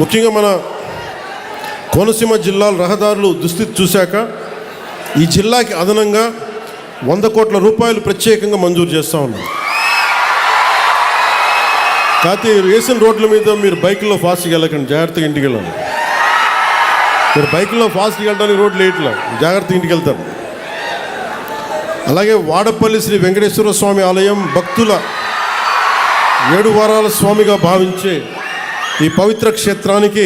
ముఖ్యంగా మన కోనసీమ జిల్లాల రహదారులు దుస్థితి చూశాక ఈ జిల్లాకి అదనంగా 100 కోట్ల రూపాయలు ప్రత్యేకంగా మంజూరు చేస్తూ ఉన్నాం. కాకపోతే వేసిన రోడ్ల మీద మీరు బైకుల్లో ఫాస్ట్గా వెళ్ళకండి, జాగ్రత్తగా ఇంటికి వెళ్ళాలి. మీరు బైకుల్లో ఫాస్ట్గా వెళ్ళడానికి రోడ్లు వేయట్లా, జాగ్రత్తగా ఇంటికి వెళ్తారు. అలాగే వాడపల్లి శ్రీ వెంకటేశ్వర స్వామి ఆలయం భక్తుల 7 వారాల స్వామిగా భావించే ఈ పవిత్ర క్షేత్రానికి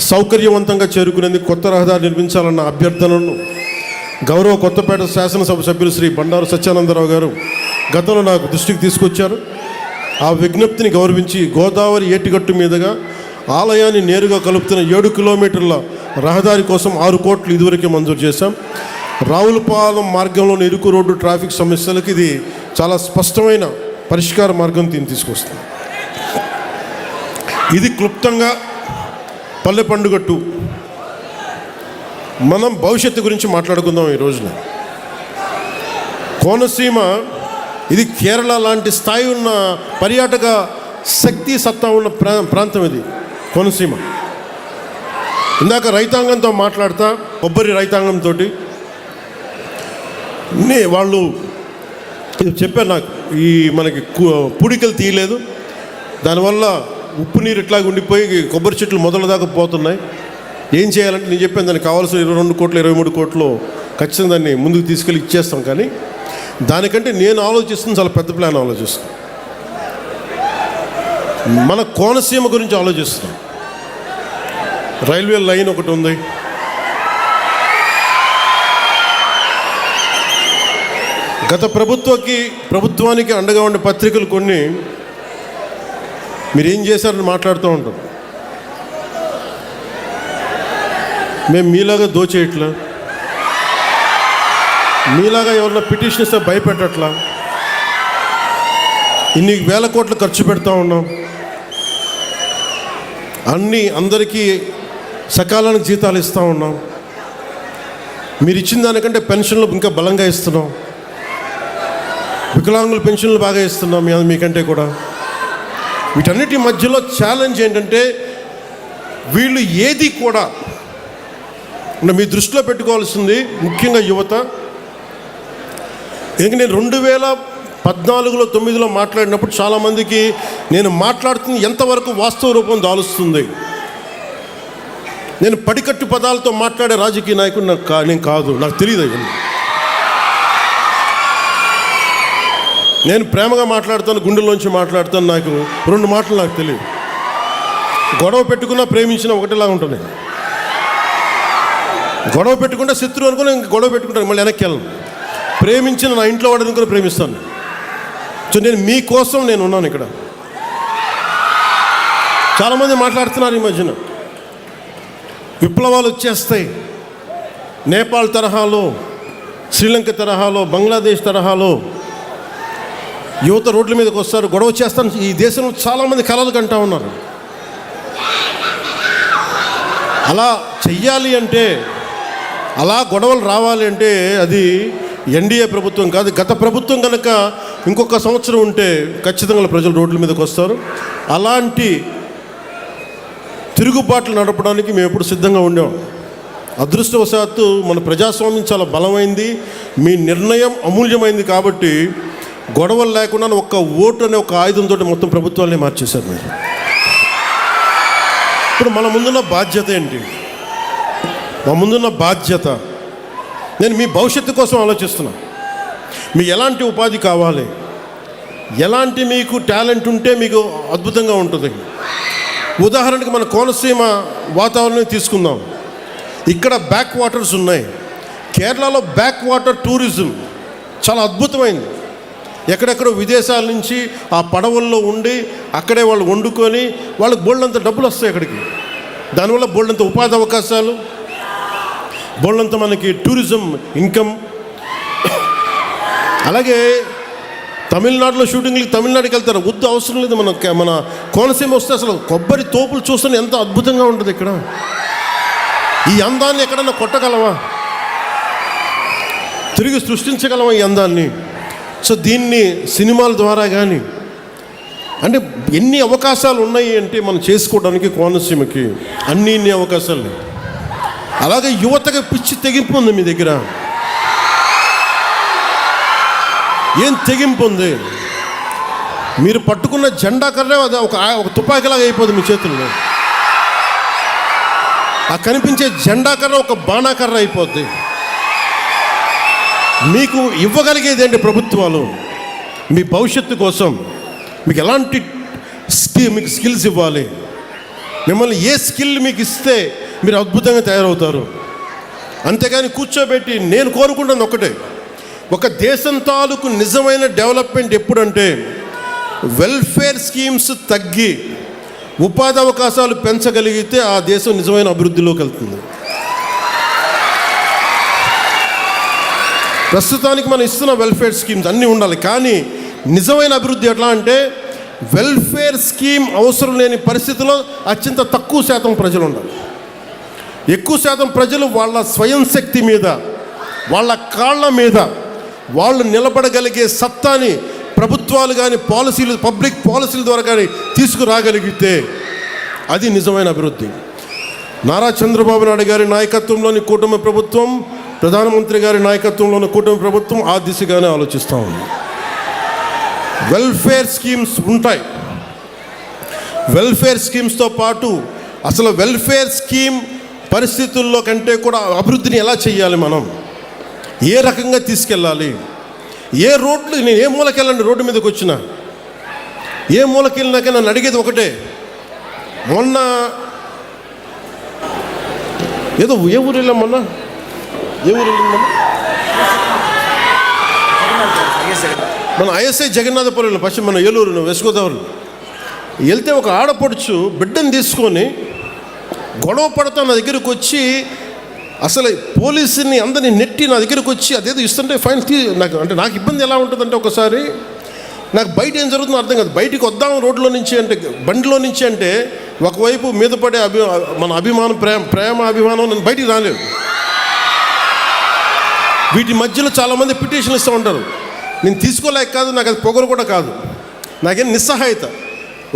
సౌకర్యవంతంగా చేరుకునేందుకు కొత్త రహదారి నిర్మించాలన్న అభ్యర్థనను గౌరవ కొత్తపేట శాసనసభ సభ్యులు శ్రీ బండారు సత్యానందరావు గారు గతంలో నాకు దృష్టికి తీసుకొచ్చారు. ఆ విజ్ఞప్తిని గౌరవించి గోదావరి ఏటిగట్టు మీదుగా ఆలయాన్ని నేరుగా కలుపుతున్న 7 కిలోమీటర్ల రహదారి కోసం 6 కోట్లు ఇదివరకే మంజూరు చేశాం. రావులపాలెం మార్గంలోని ఇరుకు రోడ్డు ట్రాఫిక్ సమస్యలకు ఇది చాలా స్పష్టమైన పరిష్కార మార్గం తీసుకొస్తుంది. ఇది క్లుప్తంగా పల్లె పండుగట్టు. మనం భవిష్యత్తు గురించి మాట్లాడుకుందాం. ఈ రోజున కోనసీమ ఇది కేరళ లాంటి స్థాయి ఉన్న పర్యాటక శక్తి సత్తా ఉన్న ప్రాంతం ఇది కోనసీమ. ఇందాక రైతాంగంతో మాట్లాడతా, కొబ్బరి రైతాంగంతో వాళ్ళు చెప్పారు నాకు, ఈ మనకి పూడికలు తీయలేదు, దానివల్ల ఉప్పు నీరు ఇట్లాగ ఉండిపోయి కొబ్బరి చెట్లు మొదల దాకా పోతున్నాయి. ఏం చేయాలంటే నేను చెప్పాను, దానికి కావాల్సిన 22 కోట్లు 23 కోట్లు ఖచ్చితంగా దాన్ని ముందుకు తీసుకెళ్ళి ఇచ్చేస్తాం. కానీ దానికంటే నేను ఆలోచిస్తుంది చాలా పెద్ద ప్లాన్ ఆలోచిస్తాను. మన కోనసీమ గురించి ఆలోచిస్తున్నాం. రైల్వే లైన్ ఒకటి ఉంది, గత ప్రభుత్వానికి అండగా ఉండే పత్రికలు కొన్ని మీరేం చేశారని మాట్లాడుతూ ఉంటారు. మేము మీలాగా దోచేయట్లా, మీలాగా ఎవరన్నా పిటిషన్ ఇస్తే భయపెట్టట్లా, ఇన్ని వేల కోట్లు ఖర్చు పెడతా ఉన్నాం, అందరికీ సకాలానికి జీతాలు ఇస్తూ ఉన్నాం, మీరు ఇచ్చిన దానికంటే పెన్షన్లు ఇంకా బలంగా ఇస్తున్నాం, వికలాంగుల పెన్షన్లు బాగా ఇస్తున్నాం మీకంటే కూడా. వీటన్నిటి మధ్యలో ఛాలెంజ్ ఏంటంటే వీళ్ళు ఏది కూడా మీ దృష్టిలో పెట్టుకోవాల్సింది, ముఖ్యంగా యువత. ఎందుకంటే నేను 2014లో 9లో మాట్లాడినప్పుడు చాలామందికి నేను మాట్లాడుతుంది ఎంతవరకు వాస్తవ రూపం దాలుస్తుంది, నేను పడికట్టు పదాలతో మాట్లాడే రాజకీయ నాయకుడు నేను కాదు, నాకు తెలియదు. నేను ప్రేమగా మాట్లాడతాను, గుండెల్లోంచి మాట్లాడతాను. నాకు 2 మాటలు నాకు తెలియదు. గొడవ పెట్టుకున్నా ప్రేమించినా ఒకటిలాగా ఉంటుంది. గొడవ పెట్టుకుంటే శత్రువు అనుకుని గొడవ పెట్టుకుంటాను, మళ్ళీ వెనక్కి వెళ్ళను. ప్రేమించిన నా ఇంట్లో వాడిని కూడా ప్రేమిస్తాను. సో నేను మీకోసం నేను ఉన్నాను ఇక్కడ. చాలామంది మాట్లాడుతున్నారు ఈ మధ్యన విప్లవాలు వచ్చేస్తాయి, నేపాల్ తరహాలో, శ్రీలంక తరహాలో, బంగ్లాదేశ్ తరహాలో యువత రోడ్ల మీదకి వస్తారు, గొడవ చేస్తాను. ఈ దేశంలో చాలామంది కలలు కంటూ ఉన్నారు. అలా చెయ్యాలి అంటే, అలా గొడవలు రావాలి అంటే అది ఎన్డీఏ ప్రభుత్వం కాదు, గత ప్రభుత్వం కనుక ఇంకొక సంవత్సరం ఉంటే ఖచ్చితంగా ప్రజలు రోడ్ల మీదకి వస్తారు. అలాంటి తిరుగుబాట్లు నడపడానికి మేము ఎప్పుడు సిద్ధంగా ఉండాం. అదృష్టవశాత్తు మన ప్రజాస్వామ్యం చాలా బలమైంది, మీ నిర్ణయం అమూల్యమైంది. కాబట్టి గొడవలు లేకుండా ఒక్క ఓటు అనే ఒక ఆయుధంతో మొత్తం ప్రభుత్వాన్ని మార్చేశారు మీరు. ఇప్పుడు మన ముందున్న బాధ్యత ఏంటి? మా ముందున్న బాధ్యత, నేను మీ భవిష్యత్తు కోసం ఆలోచిస్తున్నా. మీకు ఎలాంటి ఉపాధి కావాలి, ఎలాంటి మీకు టాలెంట్ ఉంటే మీకు అద్భుతంగా ఉంటుంది. ఉదాహరణకి మన కోనసీమ వాతావరణం తీసుకుందాం. ఇక్కడ బ్యాక్ వాటర్స్ ఉన్నాయి. కేరళలో బ్యాక్ వాటర్ టూరిజం చాలా అద్భుతమైంది. ఎక్కడెక్కడో విదేశాల నుంచి ఆ పడవల్లో ఉండి అక్కడే వాళ్ళు వండుకొని వాళ్ళకి బోల్డంత డబ్బులు వస్తాయి అక్కడికి. దానివల్ల బోల్డంత ఉపాధి అవకాశాలు, బోల్డంత మనకి టూరిజం ఇన్కమ్. అలాగే తమిళనాడులో షూటింగ్లకి తమిళనాడుకి వెళ్తారు, వద్దు అవసరం లేదు. మన కోనసీమ వస్తే అసలు కొబ్బరి తోపులు చూస్తే ఎంత అద్భుతంగా ఉంటుంది ఇక్కడ. ఈ అందాన్ని ఎక్కడన్నా కొట్టగలవా? తిరిగి సృష్టించగలవా ఈ అందాన్ని? సో దీన్ని సినిమాల ద్వారా కానీ అంటే ఎన్ని అవకాశాలు ఉన్నాయి అంటే మనం చేసుకోవడానికి కోనసీమకి ఇన్ని అవకాశాలు. అలాగే యువతగా పిచ్చి తెగింపు ఉంది మీ దగ్గర. ఏం తెగింపు ఉంది? మీరు పట్టుకున్న జెండా కర్ర అది ఒక తుపాకీలాగా అయిపోతుంది మీ చేతుల్లో. ఆ కనిపించే జెండా కర్ర ఒక బాణాకర్ర అయిపోద్ది. మీకు ఇవ్వగలిగేది ఏంటి ప్రభుత్వాలు? మీ భవిష్యత్తు కోసం మీకు ఎలాంటి మీకు స్కిల్స్ ఇవ్వాలి? మిమ్మల్ని ఏ స్కిల్ మీకు ఇస్తే మీరు అద్భుతంగా తయారవుతారు. అంతేగాని కూర్చోబెట్టి నేను కోరుకుంటున్నది ఒకటే, ఒక దేశం తాలూకు నిజమైన డెవలప్మెంట్ ఎప్పుడంటే వెల్ఫేర్ స్కీమ్స్ తగ్గి ఉపాధి అవకాశాలు పెంచగలిగితే ఆ దేశం నిజమైన అభివృద్ధిలోకి వెళ్తుంది. ప్రస్తుతానికి మనం ఇస్తున్న వెల్ఫేర్ స్కీమ్స్ అన్నీ ఉండాలి, కానీ నిజమైన అభివృద్ధి ఎట్లా అంటే వెల్ఫేర్ స్కీమ్ అవసరం లేని పరిస్థితిలో అత్యంత తక్కువ శాతం ప్రజలు ఉండాలి. ఎక్కువ శాతం ప్రజలు వాళ్ళ స్వయం శక్తి మీద, వాళ్ళ కాళ్ళ మీద వాళ్ళు నిలబడగలిగే సత్తాని ప్రభుత్వాలు కానీ పాలసీలు, పబ్లిక్ పాలసీల ద్వారా కానీ తీసుకురాగలిగితే అది నిజమైన అభివృద్ధి. నారా చంద్రబాబు నాయుడు గారి నాయకత్వంలోని కూటమి ప్రభుత్వం, ప్రధానమంత్రి గారి నాయకత్వంలోని కూటమి ప్రభుత్వం ఆ దిశగానే ఆలోచిస్తూ ఉంది. వెల్ఫేర్ స్కీమ్స్ ఉంటాయి. వెల్ఫేర్ స్కీమ్స్తో పాటు అసలు వెల్ఫేర్ స్కీమ్ పరిస్థితుల్లో కంటే కూడా అభివృద్ధిని ఎలా చేయాలి, మనం ఏ రకంగా తీసుకెళ్ళాలి, ఏ రోడ్లు, నేను ఏ మూలకెళ్ళండి రోడ్డు మీదకి వచ్చినా, ఏ మూలకెళ్ళినాక నన్ను అడిగేది ఒకటే. మొన్న ఏదో ఏ ఊరు వెళ్ళాం, మొన్న ఏ ఊరు వెళ్ళాం, మన ఐఎస్ఐ జగన్నాథపురం వెళ్ళాం. ఫస్ట్ మన ఏలూరు వెస్ట్ గోదావరి వెళ్తే ఒక ఆడపడుచు బిడ్డను తీసుకొని గొడవ పడతా నా దగ్గరకు వచ్చి, అసలు పోలీసుని అందరినీ నెట్టి నా దగ్గరకు వచ్చి అదేదో ఇస్తుంటే ఫైన్ నాకు అంటే నాకు ఇబ్బంది ఎలా ఉంటుందంటే, ఒకసారి నాకు బయట ఏం జరుగుతుందో అర్థం కాదు. బయటికి వద్దాం రోడ్లో నుంచి అంటే, బండిలో నుంచి అంటే ఒకవైపు మీద పడే మన అభిమానం, ప్రేమ అభిమానం, నేను బయటికి రాలేవు. వీటి మధ్యలో చాలామంది పిటిషన్లు ఇస్తూ ఉంటారు. నేను తీసుకోలేక కాదు, నాకు అది పొగరు కూడా కాదు, నాకేం నిస్సహాయత.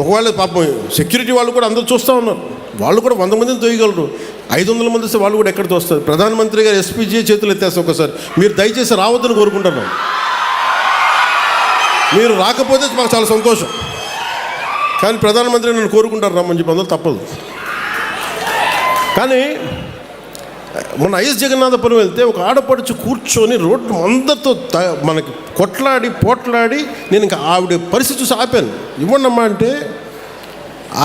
ఒకవేళ పాపం సెక్యూరిటీ వాళ్ళు కూడా అందరూ చూస్తూ ఉన్నారు, వాళ్ళు కూడా 100 మందిని తోయగలరు, 500 మంది వస్తే వాళ్ళు కూడా ఎక్కడ తోస్తారు. ప్రధానమంత్రి గారు ఎస్పీజీ చేతులు ఎత్తేస్తే ఒకసారి మీరు దయచేసి రావద్దని కోరుకుంటున్నాను. మీరు రాకపోతే మాకు చాలా సంతోషం, కానీ ప్రధానమంత్రి నన్ను కోరుకుంటారు రమ్మని చెప్పి అందరూ తప్పదు. కానీ మొన్న ఐఎస్ జగన్నాథపురం వెళ్తే ఒక ఆడపడుచు కూర్చొని రోడ్డు అందరితో మనకి పోట్లాడి నేను ఇంకా ఆవిడ పరిస్థితి చూసి ఆపాను. ఇవ్వండమ్మా అంటే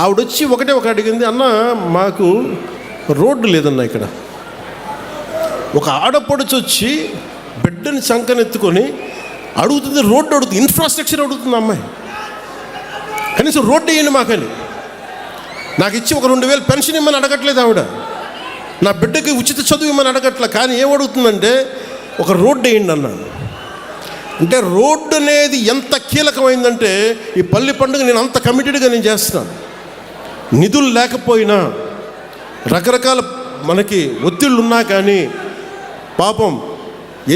ఆవిడొచ్చి ఒకటే అడిగింది, అన్న మాకు రోడ్డు లేదన్న ఇక్కడ. ఒక ఆడపడుచు వచ్చి బిడ్డని చంకనెత్తుకొని అడుగుతుంది, రోడ్డు అడుగుతుంది, ఇన్ఫ్రాస్ట్రక్చర్ అడుగుతుంది అమ్మాయి. కనీసం రోడ్డు వేయండి మాకని. నాకు ఇచ్చి ఒక 2000 పెన్షన్ ఇమ్మని అడగట్లేదు ఆవిడ, నా బిడ్డకి ఉచిత చదువు ఇమ్మని అడగట్లే. కానీ ఏమడుగుతుందంటే ఒక రోడ్డు వేయండి అన్నాను. అంటే రోడ్డు అనేది ఎంత కీలకమైందంటే ఈ పల్లి పండుగ నేను అంత కమిటెడ్గా నేను చేస్తున్నాను. నిధులు లేకపోయినా, రకరకాల మనకి ఒత్తిళ్ళు ఉన్నా కానీ, పాపం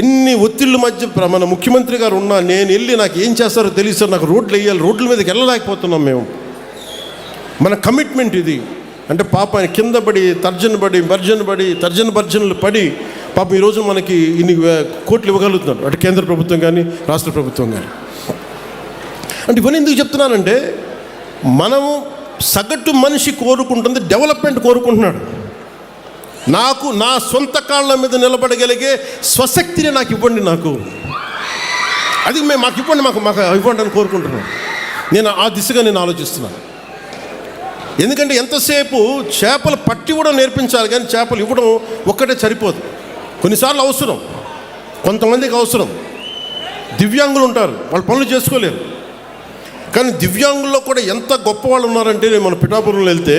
ఎన్ని ఒత్తిళ్ళ మధ్య మన ముఖ్యమంత్రి గారు ఉన్నా నేను వెళ్ళి నాకు ఏం చేస్తారో తెలియదు సార్, నాకు రోడ్లు వేయాలి, రోడ్ల మీదకి వెళ్ళలేకపోతున్నాం మేము. మన కమిట్మెంట్ ఇది. అంటే పాప ఆయన కింద పడి తర్జన భర్జనలు పడి పాపం ఈరోజు మనకి ఇన్ని కోట్లు ఇవ్వగలుగుతున్నారు, అంటే కేంద్ర ప్రభుత్వం కానీ రాష్ట్ర ప్రభుత్వం కానీ. అంటే ఇవన్నీ ఎందుకు చెప్తున్నానంటే, మనము సగటు మనిషి కోరుకుంటుంది డెవలప్మెంట్ కోరుకుంటున్నాడు. నాకు నా సొంత కాళ్ళ మీద నిలబడగలిగే స్వశక్తిని నాకు ఇవ్వండి, నాకు అది మాకు ఇవ్వండి, మాకు ఇవ్వండి అని కోరుకుంటున్నాను. నేను ఆ దిశగా నేను ఆలోచిస్తున్నాను. ఎందుకంటే ఎంతసేపు చేపలు పట్టి కూడా నేర్పించాలి, కానీ చేపలు ఇవ్వడం ఒక్కటే సరిపోదు. కొన్నిసార్లు అవసరం, కొంతమందికి అవసరం. దివ్యాంగులు ఉంటారు, వాళ్ళు పనులు చేసుకోలేరు. కానీ దివ్యాంగుల్లో కూడా ఎంత గొప్ప వాళ్ళు ఉన్నారంటే, మన పిఠాపురంలో వెళ్తే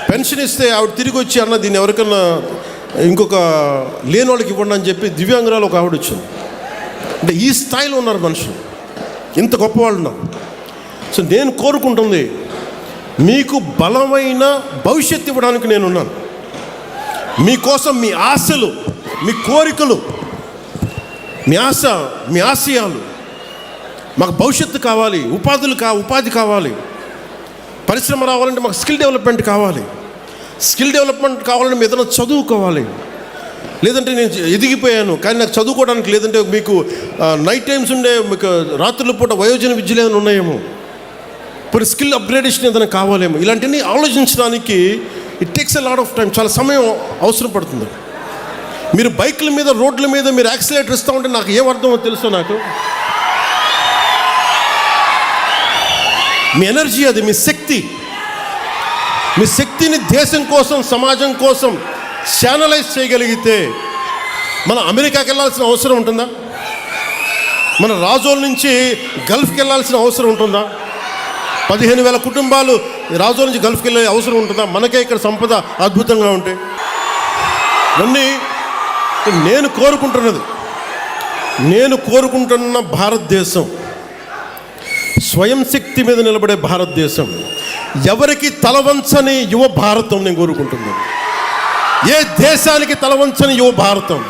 పెన్షన్ ఇస్తే ఆవిడ తిరిగి వచ్చి, అన్న దీన్ని ఎవరికన్నా ఇంకొక లేని వాళ్ళకి ఇవ్వండి అని చెప్పి దివ్యాంగురాలు ఒక ఆవిడ వచ్చింది. అంటే ఈ స్థాయిలో ఉన్నారు మనుషులు, ఇంత గొప్ప వాళ్ళు ఉన్నారు. సో నేను కోరుకుంటుంది, మీకు బలమైన భవిష్యత్తు ఇవ్వడానికి నేనున్నాను. మీకోసం మీ ఆశలు, మీ కోరికలు, మీ ఆశయాలు మాకు భవిష్యత్తు కావాలి, ఉపాధి కావాలి. పరిశ్రమ రావాలంటే మాకు స్కిల్ డెవలప్మెంట్ కావాలి. స్కిల్ డెవలప్మెంట్ కావాలంటే మీ ఏదైనా చదువుకోవాలి. లేదంటే నేను ఎదిగిపోయాను కానీ నాకు చదువుకోవడానికి లేదంటే మీకు నైట్ టైమ్స్ ఉండే మీకు రాత్రుల పూట వయోజన విద్యలు ఏదైనా ఉన్నాయేమో, ఇప్పుడు స్కిల్ అప్గ్రేడేషన్ ఏదైనా కావాలేమో. ఇలాంటివన్నీ ఆలోచించడానికి it takes a lot of time, చాలా సమయం అవసరం పడుతుంది. మీరు బైకుల మీద రోడ్ల మీద మీరు యాక్సిలేటర్ ఇస్తూ ఉంటే నాకు ఏం అర్థమో తెలుసో. నాకు మీ ఎనర్జీ అది, మీ శక్తిని దేశం కోసం సమాజం కోసం ఛానలైజ్ చేయగలిగితే మన అమెరికాకి వెళ్ళాల్సిన అవసరం ఉంటుందా? మన రాజోల నుంచి గల్ఫ్కి వెళ్ళాల్సిన అవసరం ఉంటుందా? 15,000 కుటుంబాలు రాజోల నుంచి గల్ఫ్కి వెళ్ళే అవసరం ఉంటుందా? మనకే ఇక్కడ సంపద అద్భుతంగా ఉంటే. ఇవన్నీ నేను కోరుకుంటున్న భారతదేశం స్వయం శక్తి మీద నిలబడే భారతదేశం, ఎవరికి తలవంచని యువ భారతం నేను కోరుకుంటున్నాను. ఏ దేశానికి తలవంచని యువ భారతం.